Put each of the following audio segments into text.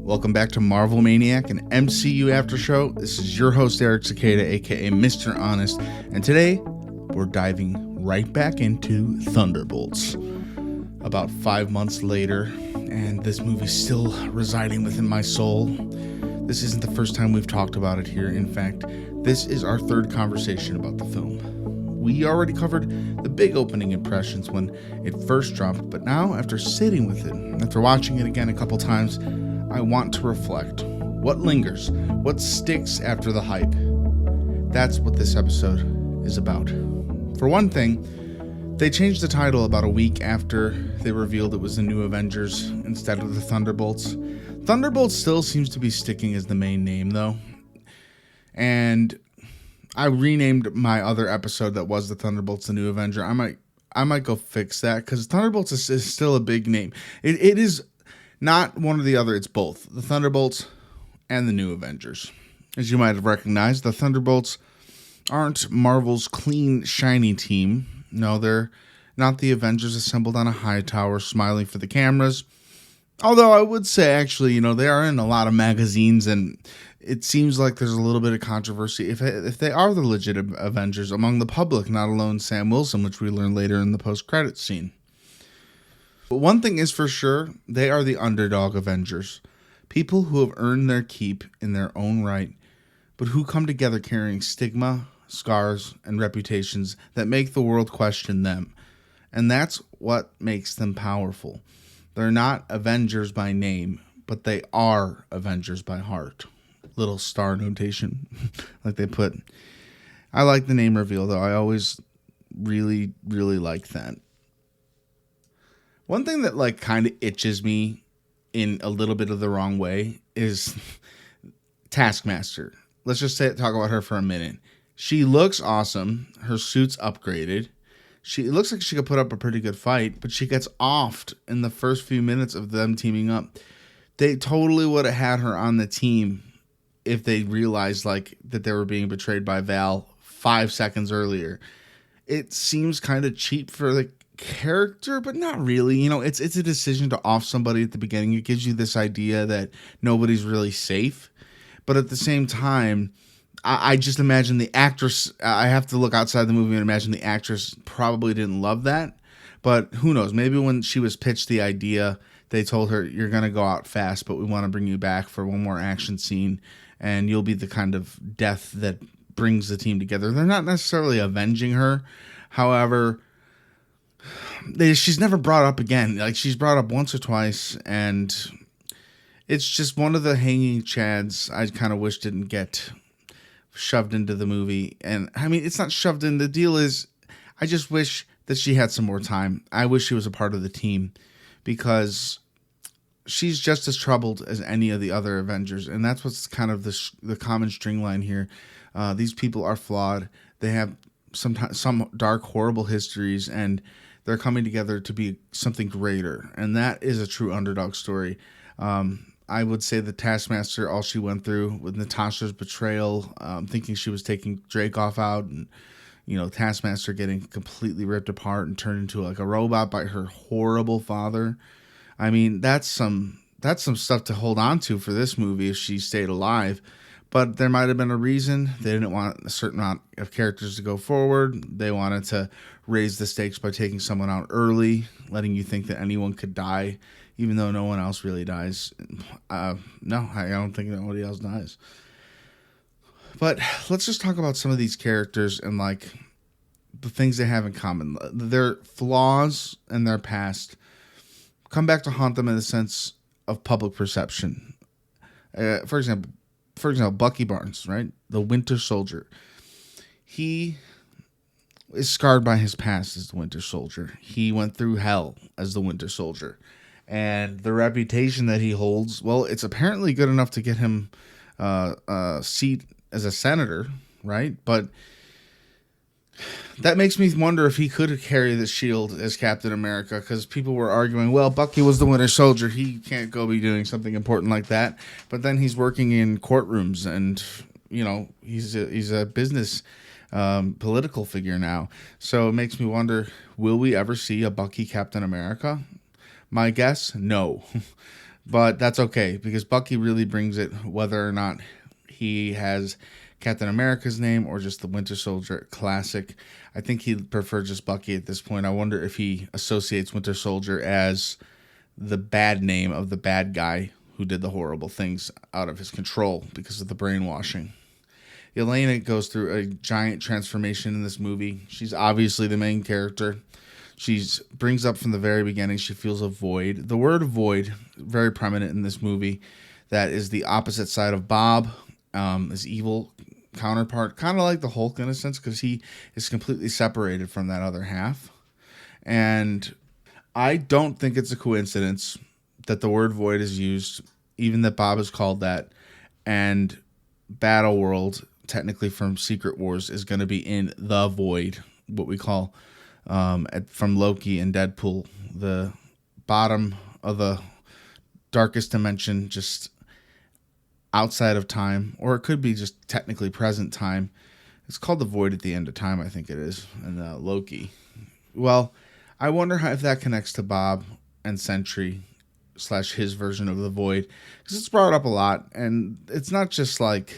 Welcome back to Marvel Maniac, an MCU after show. This is your host, Eric Cicada, aka Mr. Honest, and today we're diving right back into Thunderbolts. About 5 months later, and this movie's still residing within my soul. This isn't the first time we've talked about it here. In fact, this is our third conversation about the film. We already covered the big opening impressions when it first dropped, but now, after sitting with it, after watching it again a couple times, I want to reflect. What lingers? What sticks after the hype? That's what this episode is about. For one thing, they changed the title about a week after they revealed it was the new Avengers instead of the Thunderbolts. Thunderbolts still seems to be sticking as the main name, though. And I renamed my other episode that was the Thunderbolts, the new Avenger. I might go fix that, because Thunderbolts is still a big name. It is not one or the other, it's both. The Thunderbolts and the new Avengers. As you might have recognized, the Thunderbolts aren't Marvel's clean, shiny team. No, they're not the Avengers assembled on a high tower smiling for the cameras. Although I would say, actually, they are in a lot of magazines, and it seems like there's a little bit of controversy if they are the legit Avengers among the public, not alone Sam Wilson, which we learn later in the post-credits scene. But one thing is for sure, they are the underdog Avengers. People who have earned their keep in their own right, but who come together carrying stigma, scars, and reputations that make the world question them. And that's what makes them powerful. They're not Avengers by name, but they are Avengers by heart. Little star notation, like they put. I like the name reveal, though. I always really, really like that. One thing that kind of itches me in a little bit of the wrong way is Taskmaster. Let's just talk about her for a minute. She looks awesome. Her suit's upgraded. It looks like she could put up a pretty good fight, but she gets offed in the first few minutes of them teaming up. They totally would have had her on the team if they realized that they were being betrayed by Val 5 seconds earlier. It seems kind of cheap for the character, but not really. It's a decision to off somebody at the beginning. It gives you this idea that nobody's really safe, but at the same time, I just imagine the actress. I have to look outside the movie and imagine the actress probably didn't love that, but who knows? Maybe when she was pitched the idea, they told her, "You're gonna go out fast, but we want to bring you back for one more action scene, and you'll be the kind of death that brings the team together." They're not necessarily avenging her, however. She's never brought up again. She's brought up once or twice, and it's just one of the hanging chads I kind of wish didn't get shoved into the movie. And I mean, it's not shoved in. The deal is, I just wish that she had some more time. I wish she was a part of the team, because she's just as troubled as any of the other Avengers, and that's what's kind of the common string line here. These people are flawed. They have some dark, horrible histories, and they're coming together to be something greater, and that is a true underdog story. I would say the Taskmaster, all she went through with Natasha's betrayal, thinking she was taking Dracoff out, and Taskmaster getting completely ripped apart and turned into a robot by her horrible father. I mean, that's some stuff to hold on to for this movie if she stayed alive. But there might have been a reason. They didn't want a certain amount of characters to go forward. They wanted to raise the stakes by taking someone out early, letting you think that anyone could die, even though no one else really dies. No, I don't think nobody else dies. But let's just talk about some of these characters and the things they have in common. Their flaws and their past come back to haunt them in the sense of public perception. For example, Bucky Barnes, right? The Winter Soldier. He is scarred by his past as the Winter Soldier. He went through hell as the Winter Soldier. And the reputation that he holds, well, it's apparently good enough to get him a seat as a senator, right? But that makes me wonder if he could carry the shield as Captain America, because people were arguing, well, Bucky was the Winter Soldier. He can't go be doing something important like that. But then he's working in courtrooms, and, he's a business political figure now. So it makes me wonder, will we ever see a Bucky Captain America? My guess, no. But that's okay because Bucky really brings it, whether or not he has Captain America's name or just the Winter Soldier classic. I think he'd prefer just Bucky at this point. I wonder if he associates Winter Soldier as the bad name of the bad guy who did the horrible things out of his control because of the brainwashing. Yelena goes through a giant transformation in this movie. She's obviously the main character. She's brings up from the very beginning she feels a void. The word void, very prominent in this movie. That is the opposite side of Bob, his evil counterpart, kind of like the Hulk in a sense, because he is completely separated from that other half. And I don't think it's a coincidence that the word void is used, even that Bob is called that, and Battle World, technically from Secret Wars, is going to be in the void, what we call from Loki and Deadpool, the bottom of the darkest dimension, just outside of time, or it could be just technically present time. It's called the void at the end of time, I think it is, in Loki. Well, I wonder if that connects to Bob and Sentry / his version of the void, because it's brought up a lot, and it's not just like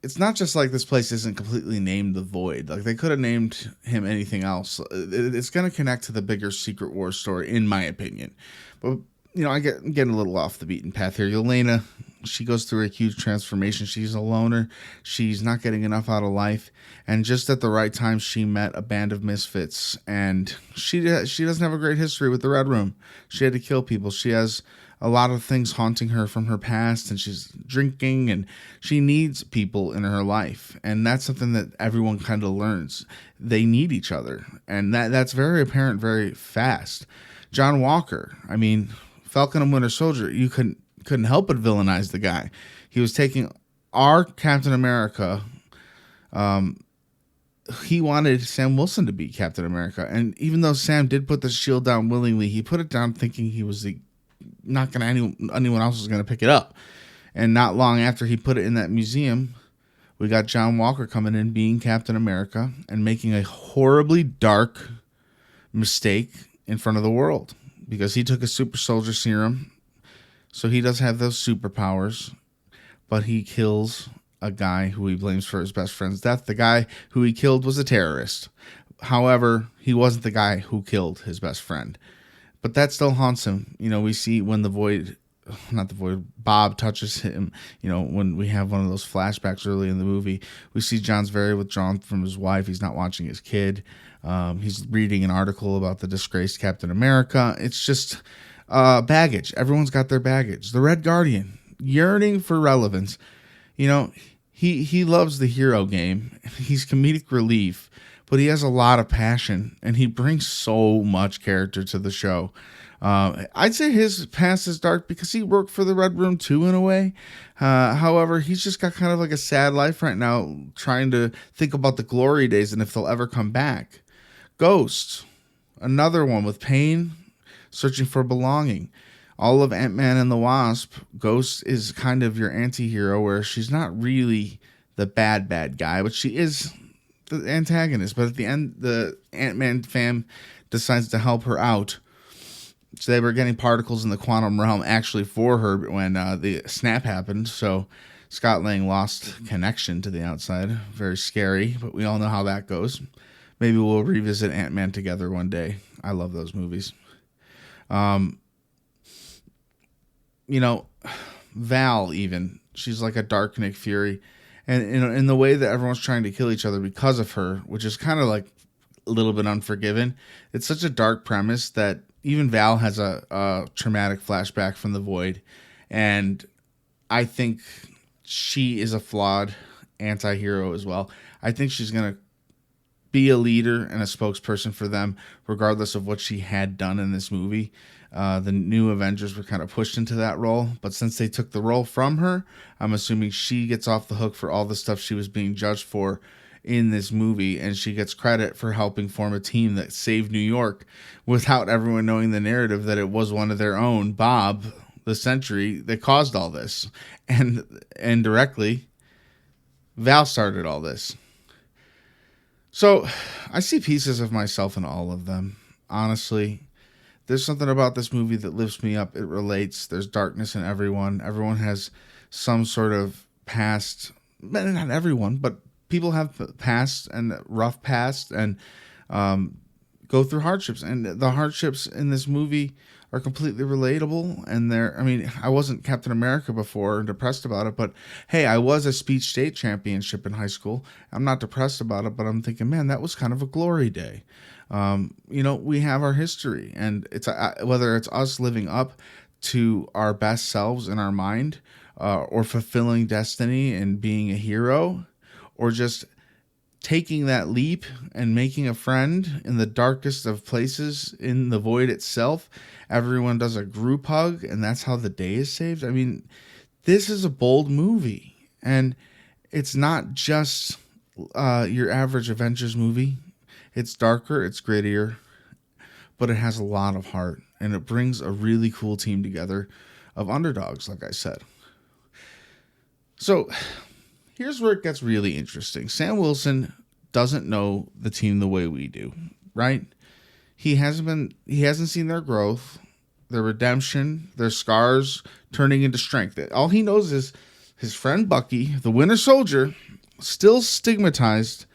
this place isn't completely named the Void. Like, they could have named him anything else. It's going to connect to the bigger Secret Wars story, in my opinion. But, I'm getting a little off the beaten path here. Yelena, she goes through a huge transformation. She's a loner. She's not getting enough out of life. And just at the right time, she met a band of misfits. And she doesn't have a great history with the Red Room. She had to kill people. She has a lot of things haunting her from her past, and she's drinking, and she needs people in her life. And that's something that everyone kind of learns. They need each other. And that's very apparent very fast. John Walker, Falcon and Winter Soldier, you couldn't help but villainize the guy. He was taking our Captain America. He wanted Sam Wilson to be Captain America. And even though Sam did put the shield down willingly, he put it down thinking he was anyone else was going to pick it up. And not long after he put it in that museum, we got John Walker coming in being Captain America and making a horribly dark mistake in front of the world, because he took a super soldier serum. So he does have those superpowers, but he kills a guy who he blames for his best friend's death. The guy who he killed was a terrorist. However, he wasn't the guy who killed his best friend. But that still haunts him. We see when Bob touches him, when we have one of those flashbacks early in the movie, we see John's very withdrawn from his wife. He's not watching his kid. He's reading an article about the disgraced Captain America. It's just baggage. Everyone's got their baggage. The Red Guardian, yearning for relevance. He loves the hero game. He's comedic relief, but he has a lot of passion, and he brings so much character to the show. I'd say his past is dark because he worked for the Red Room too, in a way. However, he's just got kind of like a sad life right now, trying to think about the glory days and if they'll ever come back. Ghost, another one with pain, searching for belonging. All of Ant-Man and the Wasp, Ghost is kind of your anti-hero, where she's not really the bad guy, but she is the antagonist. But at the end, the Ant-Man fam decides to help her out. So they were getting particles in the quantum realm actually for her when the snap happened. So Scott Lang lost connection to the outside. Very scary, but we all know how that goes. Maybe we'll revisit Ant-Man together one day. I love those movies. Val, even, she's like a dark Nick Fury. And in the way that everyone's trying to kill each other because of her, which is kind of like a little bit Unforgiven. It's such a dark premise that even Val has a traumatic flashback from the Void. And I think she is a flawed anti-hero as well. I think she's going to be a leader and a spokesperson for them, regardless of what she had done in this movie. The new Avengers were kind of pushed into that role, but since they took the role from her, I'm assuming she gets off the hook for all the stuff she was being judged for in this movie, and she gets credit for helping form a team that saved New York without everyone knowing the narrative that it was one of their own, Bob, the Sentry, that caused all this. And indirectly, Val started all this. So I see pieces of myself in all of them. Honestly, There's something about this movie that lifts me up. It relates. There's darkness in everyone. Everyone has some sort of past. Not everyone, but people have past and rough past and go through hardships. And the hardships in this movie are completely relatable. And I wasn't Captain America before and depressed about it, but hey, I was a speech state championship in high school. I'm not depressed about it, but I'm thinking, man, that was kind of a glory day. We have our history, and it's whether it's us living up to our best selves in our mind, or fulfilling destiny and being a hero, or just taking that leap and making a friend in the darkest of places in the void itself. Everyone does a group hug, and that's how the day is saved. I mean, this is a bold movie, and it's not just your average Avengers movie. It's darker, it's grittier, but it has a lot of heart, and it brings a really cool team together of underdogs, like I said. So here's where it gets really interesting. Sam Wilson doesn't know the team the way we do, right? He hasn't seen their growth, their redemption, their scars turning into strength. All he knows is his friend Bucky, the Winter Soldier, still stigmatized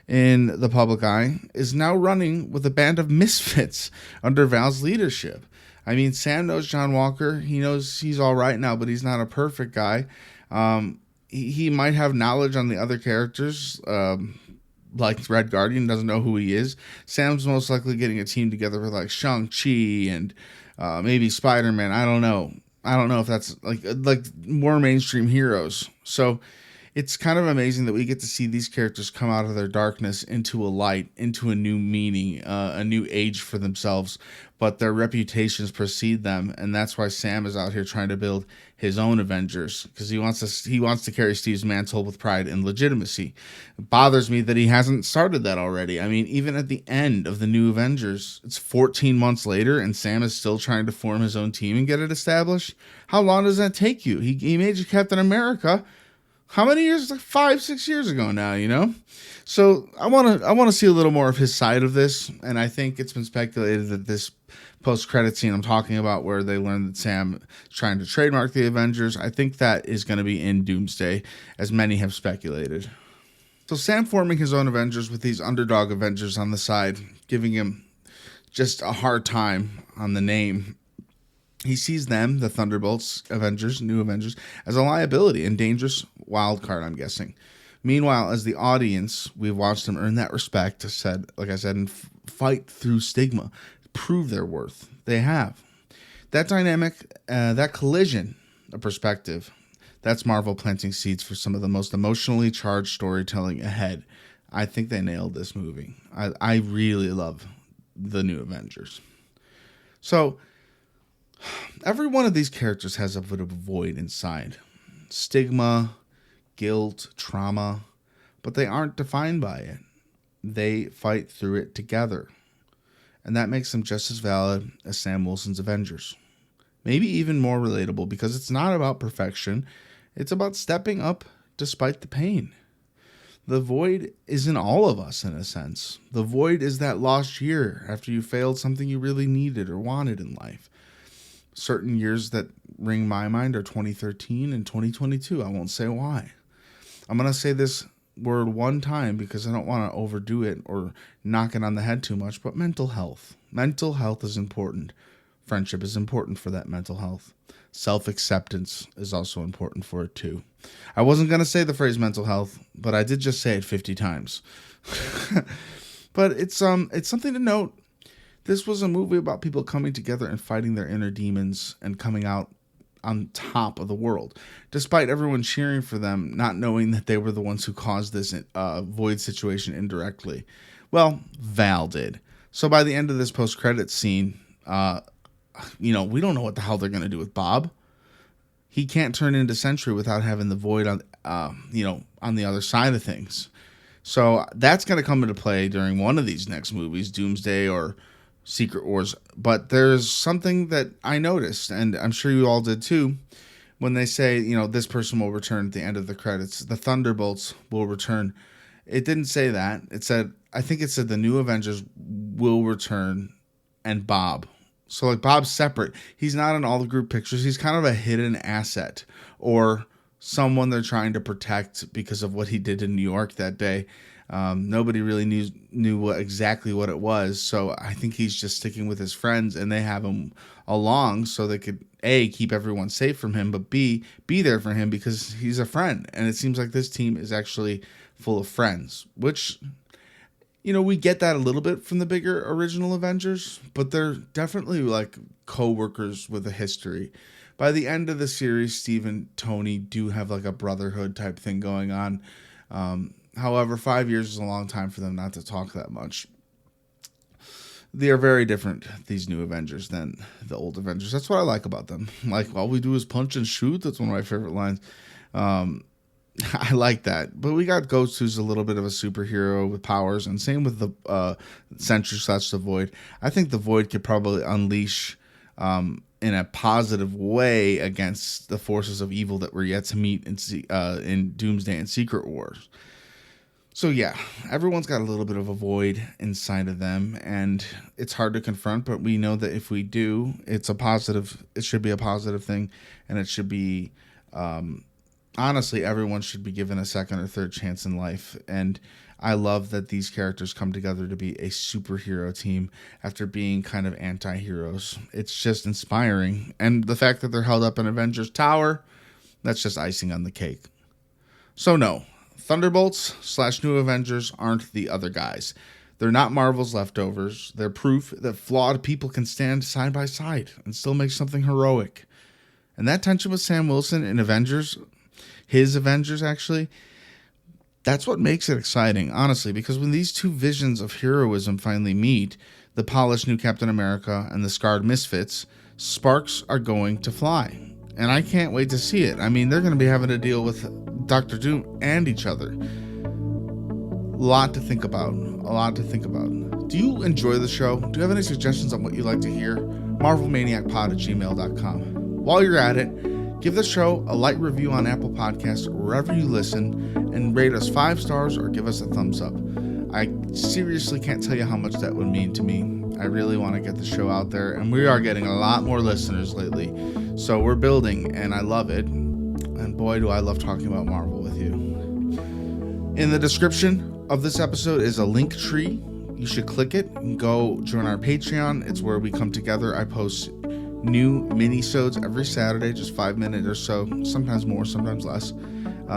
in the public eye, is now running with a band of misfits under Val's leadership. I mean, Sam knows John Walker. He knows he's all right now, but he's not a perfect guy. He might have knowledge on the other characters, like Red Guardian doesn't know who he is. Sam's most likely getting a team together with like Shang-Chi and maybe Spider-Man. I don't know. I don't know if that's like more mainstream heroes. So it's kind of amazing that we get to see these characters come out of their darkness into a light, into a new meaning, a new age for themselves, but their reputations precede them, and that's why Sam is out here trying to build his own Avengers, because he wants to carry Steve's mantle with pride and legitimacy. It bothers me that he hasn't started that already. I mean, even at the end of the new Avengers, it's 14 months later, and Sam is still trying to form his own team and get it established. How long does that take you? He made you Captain America. How many years? Like 5-6 years ago now, So I want to see a little more of his side of this, and I think it's been speculated that this post-credit scene I'm talking about, where they learn that Sam is trying to trademark the Avengers, I think that is going to be in Doomsday, as many have speculated. So Sam forming his own Avengers with these underdog Avengers on the side, giving him just a hard time on the name. He sees them, the Thunderbolts, Avengers, new Avengers, as a liability and dangerous wild card, I'm guessing. Meanwhile, as the audience, we've watched them earn that respect, and fight through stigma, prove their worth. They have. That dynamic, that collision of perspective, that's Marvel planting seeds for some of the most emotionally charged storytelling ahead. I think they nailed this movie. I really love the new Avengers. So every one of these characters has a bit of a void inside. Stigma, guilt, trauma, but they aren't defined by it. They fight through it together. And that makes them just as valid as Sam Wilson's Avengers. Maybe even more relatable, because it's not about perfection. It's about stepping up despite the pain. The void is in all of us, in a sense. The void is that lost year after you failed something you really needed or wanted in life. Certain years that ring my mind are 2013 and 2022. I won't say why. I'm going to say this word one time because I don't want to overdo it or knock it on the head too much, but mental health. Mental health is important. Friendship is important for that mental health. Self-acceptance is also important for it too. I wasn't going to say the phrase mental health, but I did just say it 50 times. But it's something to note. This was a movie about people coming together and fighting their inner demons and coming out on top of the world, despite everyone cheering for them, not knowing that they were the ones who caused this void situation indirectly. Well, Val did. So by the end of this post-credits scene, we don't know what the hell they're going to do with Bob. He can't turn into Sentry without having the void on the other side of things. So that's going to come into play during one of these next movies, Doomsday or Secret Wars. But there's something that I noticed, and I'm sure you all did too, when they say, this person will return at the end of the credits. The Thunderbolts will return. It didn't say that. I think it said the new Avengers will return and Bob So like Bob's separate. He's not in all the group pictures. He's kind of a hidden asset or someone they're trying to protect because of what he did in New York that day. Nobody really knew exactly what it was. So I think he's just sticking with his friends, and they have him along so they could A, keep everyone safe from him, but B, be there for him because he's a friend. And it seems like this team is actually full of friends, which, you know, we get that a little bit from the bigger original Avengers, but they're definitely like co-workers with a history. By the end of the series, Steve and Tony do have like a brotherhood type thing going on. However, 5 years is a long time for them not to talk that much. They are very different, these new Avengers, than the old Avengers. That's what I like about them. Like, all we do is punch and shoot. That's one of my favorite lines. I like that. But we got Ghost, who's a little bit of a superhero with powers, and same with the Sentry/the Void. I think the Void could probably unleash in a positive way against the forces of evil that we're yet to meet in Doomsday and Secret Wars. So yeah, everyone's got a little bit of a void inside of them, and it's hard to confront, but we know that if we do, it should be a positive thing, and it should be, honestly, everyone should be given a second or third chance in life. And I love that these characters come together to be a superhero team after being kind of anti-heroes. It's just inspiring. And the fact that they're held up in Avengers Tower, that's just icing on the cake. So no, Thunderbolts / New Avengers aren't the other guys. They're not Marvel's leftovers. They're proof that flawed people can stand side by side and still make something heroic. And that tension with Sam Wilson in Avengers, his Avengers actually, that's what makes it exciting, honestly, because when these two visions of heroism finally meet, the polished new Captain America and the scarred misfits, sparks are going to fly. And I can't wait to see it. I mean, they're going to be having to deal with Dr. Doom and each other. A lot to think about. Do you enjoy the show? Do you have any suggestions on what you'd like to hear? MarvelManiacPod@gmail.com. While you're at it, give the show a light review on Apple Podcasts or wherever you listen, and rate us 5 stars or give us a thumbs up. I seriously can't tell you how much that would mean to me. I really want to get the show out there, and we are getting a lot more listeners lately. So we're building, and I love it. And boy, do I love talking about Marvel with you. In the description of this episode is a link tree. You should click it and go join our Patreon. It's where we come together. I post new mini-sodes every Saturday, just 5 minutes or so, sometimes more, sometimes less.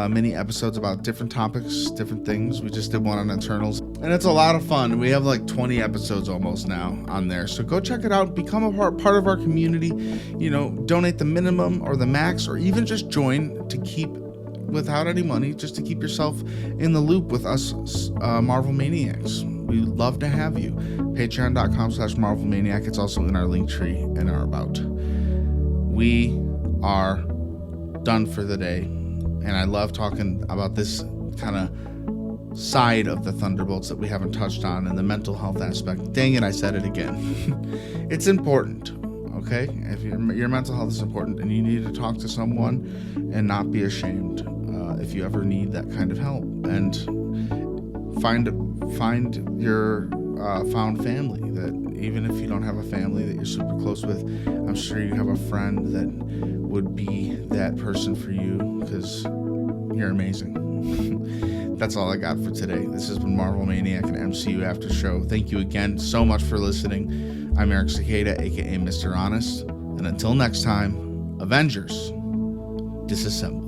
Mini episodes about different topics, different things. We just did one on Eternals, and it's a lot of fun. We have like 20 episodes almost now on there, so go check it out. Become a part of our community. You know, donate the minimum or the max, or even just join to keep without any money, just to keep yourself in the loop with us Marvel Maniacs. We love to have you. Patreon.com/Marvel Maniac. It's also in our link tree and our about. We are done for the day. And I love talking about this kind of side of the Thunderbolts that we haven't touched on, and the mental health aspect. Dang it, I said it again. It's important, okay? If your mental health is important, and you need to talk to someone and not be ashamed if you ever need that kind of help. And find your found family. That even if you don't have a family that you're super close with, I'm sure you have a friend that would be that person for you, because you're amazing. That's all I got for today. This has been Marvel Maniac and MCU After Show. Thank you again so much for listening. I'm Eric Cicada, aka Mr. Honest. And until next time, Avengers, disassemble.